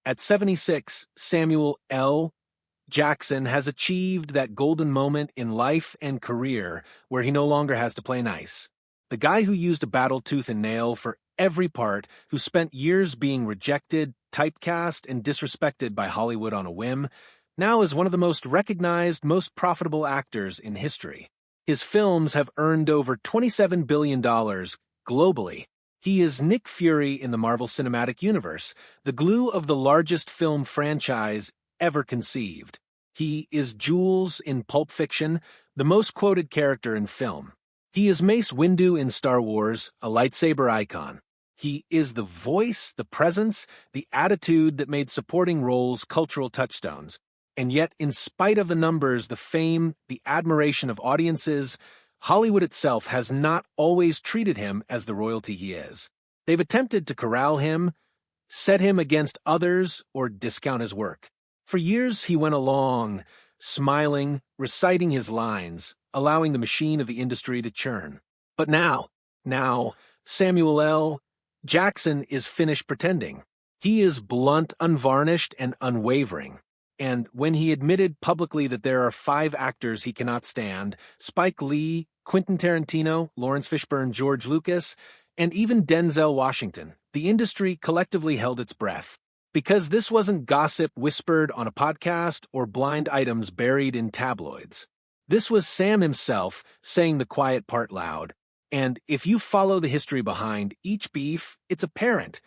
At 76, Samuel L. Jackson has achieved that golden moment in life and career where he no longer has to play nice. The guy who used a battle tooth and nail for every part, who spent years being rejected, typecast, and disrespected by Hollywood on a whim, now is one of the most recognized, most profitable actors in history. His films have earned over $27 billion globally. He is Nick Fury in the Marvel Cinematic Universe, the glue of the largest film franchise ever conceived. He is Jules in Pulp Fiction, the most quoted character in film. He is Mace Windu in Star Wars, a lightsaber icon. He is the voice, the presence, the attitude that made supporting roles cultural touchstones. And yet, in spite of the numbers, the fame, the admiration of audiences, Hollywood itself has not always treated him as the royalty he is. They've attempted to corral him, set him against others, or discount his work. For years, he went along, smiling, reciting his lines, allowing the machine of the industry to churn. But now, Samuel L. Jackson is finished pretending. He is blunt, unvarnished, and unwavering. And when he admitted publicly that there are 5 actors he cannot stand, Spike Lee, Quentin Tarantino, Lawrence Fishburne, George Lucas, and even Denzel Washington, the industry collectively held its breath. Because this wasn't gossip whispered on a podcast or blind items buried in tabloids. This was Sam himself saying the quiet part loud. And if you follow the history behind each beef, it's apparent.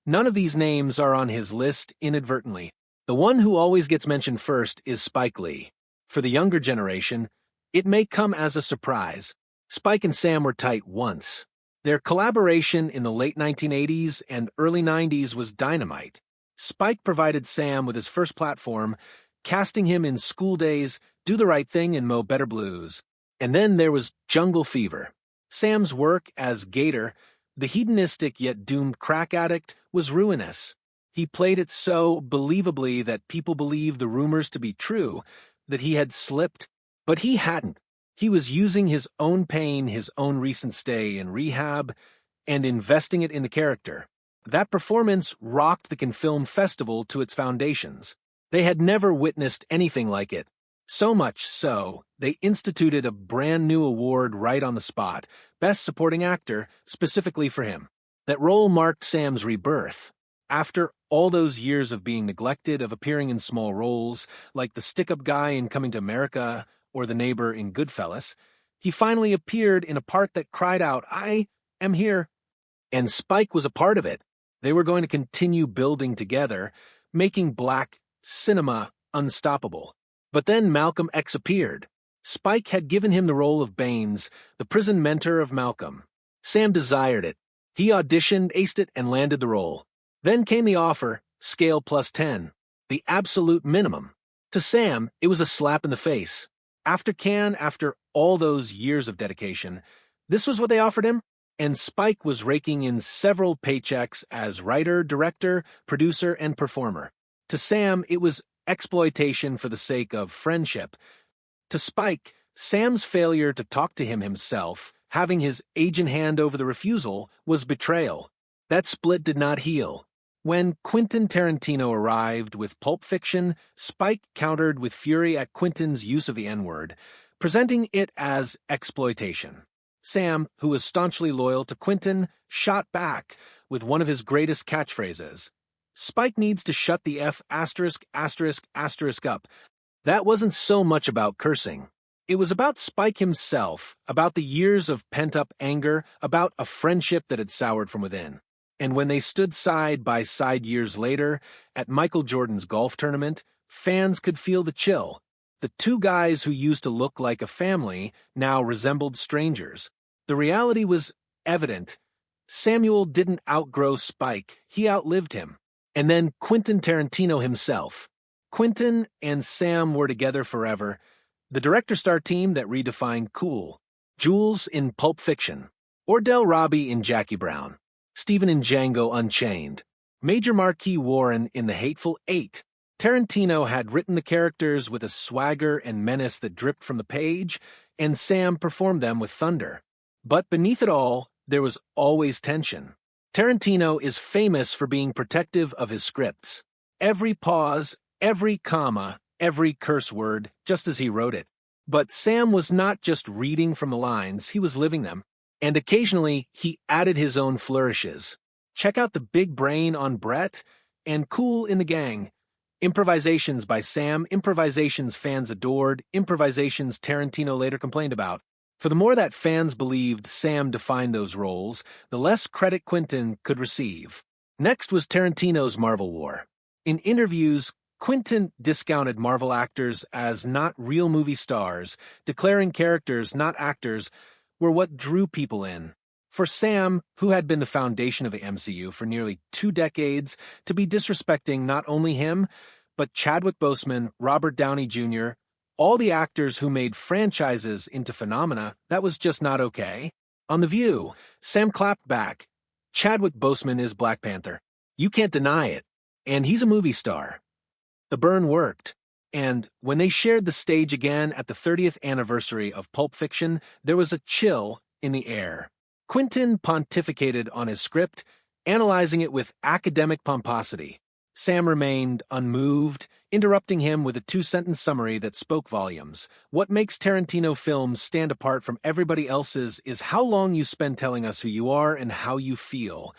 None of these names are on his list inadvertently. The one who always gets mentioned first is Spike Lee. For the younger generation, it may come as a surprise. Spike and Sam were tight once. Their collaboration in the late 1980s and early 90s was dynamite. Spike provided Sam with his first platform, casting him in School Days, Do the Right Thing, and Mo Better Blues. And then there was Jungle Fever. Sam's work as Gator, the hedonistic yet doomed crack addict, was ruinous. He played it so believably that people believed the rumors to be true, that he had slipped, but he hadn't. He was using his own pain, his own recent stay in rehab, and investing it in the character. That performance rocked the Cannes Film Festival to its foundations. They had never witnessed anything like it. So much so, they instituted a brand new award right on the spot, Best Supporting Actor, specifically for him. That role marked Sam's rebirth. After all those years of being neglected, of appearing in small roles, like the stick-up guy in Coming to America or the neighbor in Goodfellas, he finally appeared in a part that cried out, "I am here." And Spike was a part of it. They were going to continue building together, making black cinema unstoppable. But then Malcolm X appeared. Spike had given him the role of Baines, the prison mentor of Malcolm. Sam desired it. He auditioned, aced it, and landed the role. Then came the offer, scale plus 10, the absolute minimum. To Sam, it was a slap in the face. After Cannes, after all those years of dedication, this was what they offered him? And Spike was raking in several paychecks as writer, director, producer, and performer. To Sam, it was exploitation for the sake of friendship. To Spike, Sam's failure to talk to him himself, having his agent hand over the refusal, was betrayal. That split did not heal. When Quentin Tarantino arrived with Pulp Fiction, Spike countered with fury at Quentin's use of the N-word, presenting it as exploitation. Sam, who was staunchly loyal to Quentin, shot back with one of his greatest catchphrases. Spike needs to shut the F*** up. That wasn't so much about cursing. It was about Spike himself, about the years of pent-up anger, about a friendship that had soured from within. And when they stood side by side years later, at Michael Jordan's golf tournament, fans could feel the chill. The two guys who used to look like a family now resembled strangers. The reality was evident. Samuel didn't outgrow Spike, he outlived him. And then Quentin Tarantino himself. Quentin and Sam were together forever, the director-star team that redefined cool. Jules in Pulp Fiction. Ordell Robbie in Jackie Brown. Stephen in Django Unchained. Major Marquis Warren in The Hateful Eight. Tarantino had written the characters with a swagger and menace that dripped from the page, and Sam performed them with thunder. But beneath it all, there was always tension. Tarantino is famous for being protective of his scripts. every pause, every comma, every curse word, just as he wrote it. But Sam was not just reading from the lines, he was living them. And occasionally, he added his own flourishes. Check out the big brain on Brett and Cool in the Gang. Improvisations by Sam, improvisations fans adored, improvisations Tarantino later complained about. For the more that fans believed Sam defined those roles, the less credit Quentin could receive. Next was Tarantino's Marvel War. In interviews, Quentin discounted Marvel actors as not real movie stars, declaring characters, not actors, were what drew people in. For Sam, who had been the foundation of the MCU for nearly 2 decades, to be disrespecting not only him, but Chadwick Boseman, Robert Downey Jr., all the actors who made franchises into phenomena, that was just not okay. On The View, Sam clapped back. Chadwick Boseman is Black Panther. You can't deny it. And he's a movie star. The burn worked. And when they shared the stage again at the 30th anniversary of Pulp Fiction, there was a chill in the air. Quentin pontificated on his script, analyzing it with academic pomposity. Sam remained unmoved, interrupting him with a 2-sentence summary that spoke volumes. What makes Tarantino films stand apart from everybody else's is how long you spend telling us who you are and how you feel.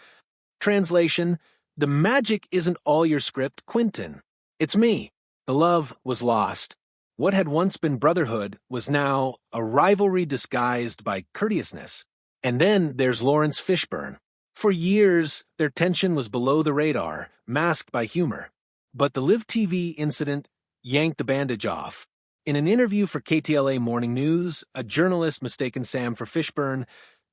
Translation: the magic isn't all your script, Quentin. It's me. The love was lost. What had once been brotherhood was now a rivalry disguised by courteousness. And then there's Lawrence Fishburne. For years, their tension was below the radar, masked by humor. But the Live TV incident yanked the bandage off. In an interview for KTLA Morning News, a journalist mistaken Sam for Fishburne,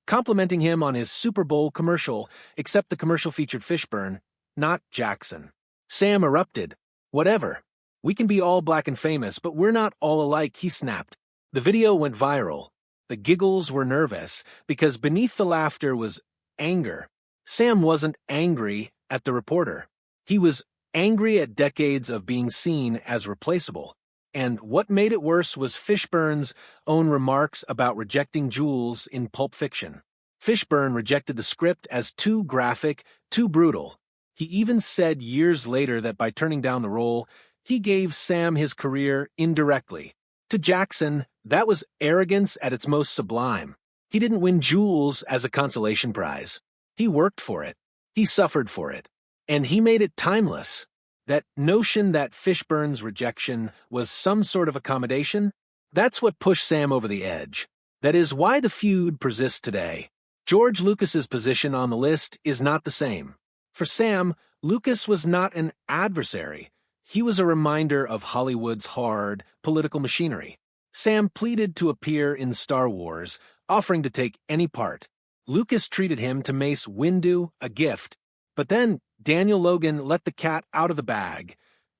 complimenting him on his Super Bowl commercial, except the commercial featured Fishburne, not Jackson. Sam erupted. Whatever. We can be all black and famous, but we're not all alike, he snapped. The video went viral. The giggles were nervous, because beneath the laughter was anger. Sam wasn't angry at the reporter. He was angry at decades of being seen as replaceable. And what made it worse was Fishburne's own remarks about rejecting Jules in Pulp Fiction. Fishburne rejected the script as too graphic, too brutal. He even said years later that by turning down the role, he gave Sam his career indirectly. To Jackson, that was arrogance at its most sublime. He didn't win Jules as a consolation prize. He worked for it. He suffered for it. And he made it timeless. That notion that Fishburne's rejection was some sort of accommodation, that's what pushed Sam over the edge. That is why the feud persists today. George Lucas's position on the list is not the same. For Sam, Lucas was not an adversary. He was a reminder of Hollywood's hard, political machinery. Sam pleaded to appear in Star Wars, offering to take any part. Lucas treated him to Mace Windu, a gift. But then Daniel Logan let the cat out of the bag,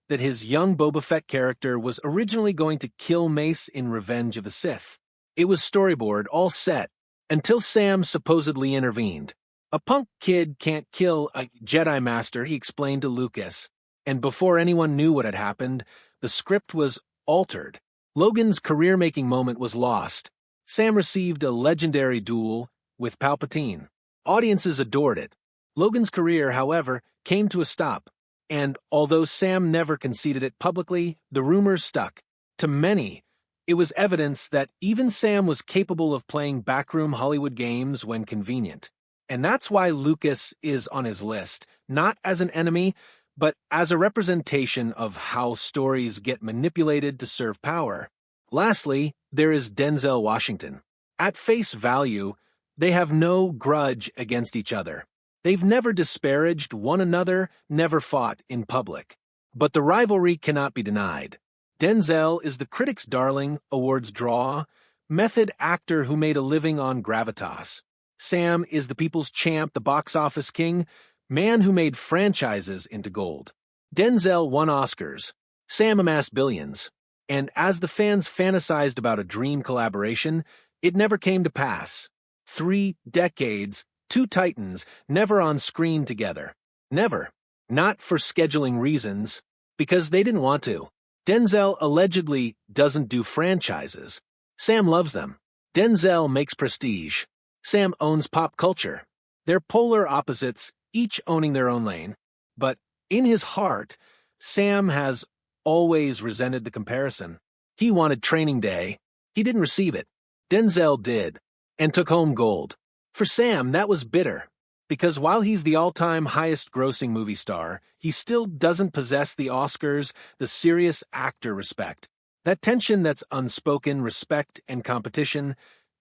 that his young Boba Fett character was originally going to kill Mace in Revenge of the Sith. It was storyboard, all set, until Sam supposedly intervened. A punk kid can't kill a Jedi Master, he explained to Lucas. And before anyone knew what had happened, the script was altered. Logan's career-making moment was lost. Sam received a legendary duel with Palpatine. Audiences adored it. Logan's career, however, came to a stop. And although Sam never conceded it publicly, the rumors stuck. To many, it was evidence that even Sam was capable of playing backroom Hollywood games when convenient. And that's why Lucas is on his list, not as an enemy, but as a representation of how stories get manipulated to serve power. Lastly, there is Denzel Washington. At face value, they have no grudge against each other. They've never disparaged one another, never fought in public. But the rivalry cannot be denied. Denzel is the critics' darling, awards draw, method actor who made a living on gravitas. Sam is the people's champ, the box office king, man who made franchises into gold. Denzel won Oscars. Sam amassed billions. And as the fans fantasized about a dream collaboration, it never came to pass. 3 decades, 2 titans, never on screen together. Never. Not for scheduling reasons, because they didn't want to. Denzel allegedly doesn't do franchises. Sam loves them. Denzel makes prestige. Sam owns pop culture. They're polar opposites, each owning their own lane. But in his heart, Sam has always resented the comparison. He wanted Training Day. He didn't receive it. Denzel did, and took home gold. For Sam, that was bitter, because while he's the all-time highest-grossing movie star, he still doesn't possess the Oscars, the serious actor respect. That tension that's unspoken respect and competition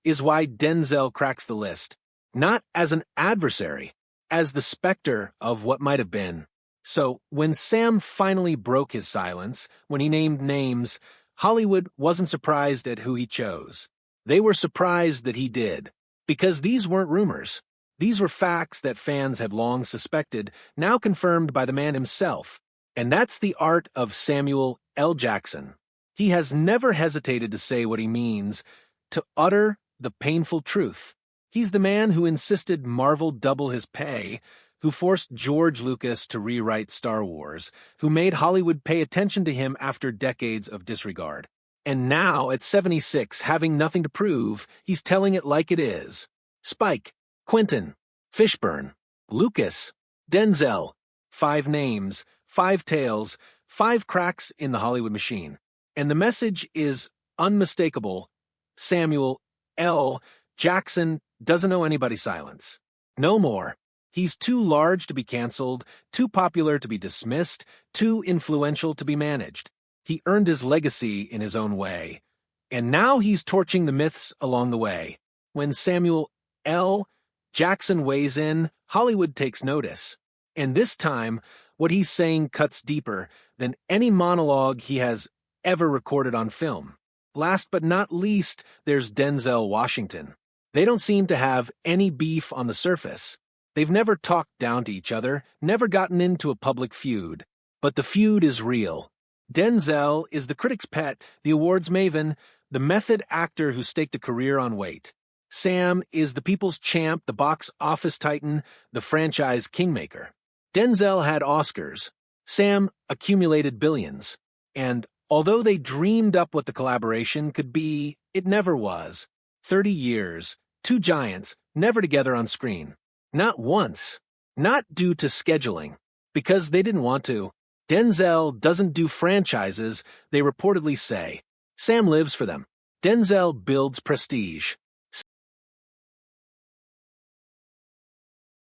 is why Denzel cracks the list, not as an adversary, as the specter of what might have been. So, when Sam finally broke his silence, when he named names, Hollywood wasn't surprised at who he chose. They were surprised that he did, because these weren't rumors. These were facts that fans had long suspected, now confirmed by the man himself. And that's the art of Samuel L. Jackson. He has never hesitated to say what he means, to utter the painful truth. He's the man who insisted Marvel double his pay, who forced George Lucas to rewrite Star Wars, who made Hollywood pay attention to him after decades of disregard. And now, at 76, having nothing to prove, he's telling it like it is. Spike, Quentin, Fishburne, Lucas, Denzel. 5 names, 5 tales, 5 cracks in the Hollywood machine. And the message is unmistakable. Samuel L. Jackson doesn't owe anybody silence. No more. He's too large to be canceled, too popular to be dismissed, too influential to be managed. He earned his legacy in his own way. And now he's torching the myths along the way. When Samuel L. Jackson weighs in, Hollywood takes notice. And this time, what he's saying cuts deeper than any monologue he has ever recorded on film. Last but not least, there's Denzel Washington. They don't seem to have any beef on the surface. They've never talked down to each other, never gotten into a public feud. But the feud is real. Denzel is the critic's pet, the awards maven, the method actor who staked a career on weight. Sam is the people's champ, the box office titan, the franchise kingmaker. Denzel had Oscars. Sam accumulated billions. And although they dreamed up what the collaboration could be, it never was. 30 years, 2 giants, never together on screen. Not once. Not due to scheduling. Because they didn't want to. Denzel doesn't do franchises, they reportedly say. Sam lives for them. Denzel builds prestige.